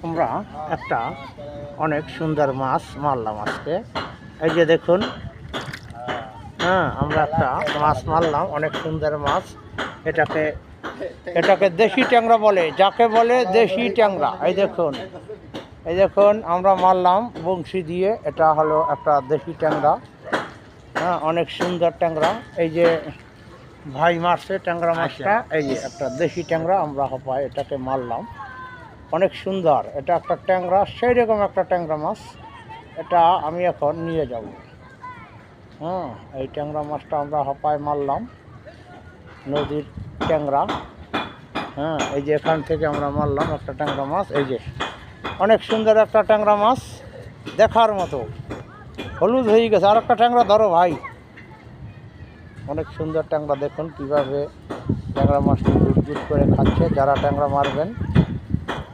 আমরা একটা অনেক সুন্দর মাছ মারলাম আজকে। এই যে দেখুন, আমরা একটা মাছ মারলাম, অনেক সুন্দর মাছ। এটাকে এটাকে দেশি ট্যাংরা বলে, যাকে বলে দেশি ট্যাংরা। এই দেখুন আমরা মারলাম বংশী দিয়ে। এটা হলো একটা দেশি ট্যাংরা, অনেক সুন্দর ট্যাংরা। এই যে ভাই মারছে ট্যাংরা মাছটা, এই যে একটা দেশি ট্যাংরা আমরা হপায় এটাকে মারলাম, অনেক সুন্দর। এটা একটা ট্যাংরা, সেই রকম একটা ট্যাংরা মাছ। এটা আমি এখন নিয়ে যাব। এই ট্যাংরা মাছটা আমরা হপায় মারলাম, নদীর ট্যাংরা। এই যে এখান থেকে আমরা মারলাম একটা ট্যাংরা মাছ। এই যে অনেক সুন্দর একটা ট্যাংরা মাছ, দেখার মতো। হলুদ হয়ে গেছে। আর একটা ট্যাংরা ধরো ভাই, অনেক সুন্দর ট্যাংরা। দেখুন কীভাবে ট্যাংরা মাছটি গুড় করে খাচ্ছে। যারা ট্যাংরা মারবেন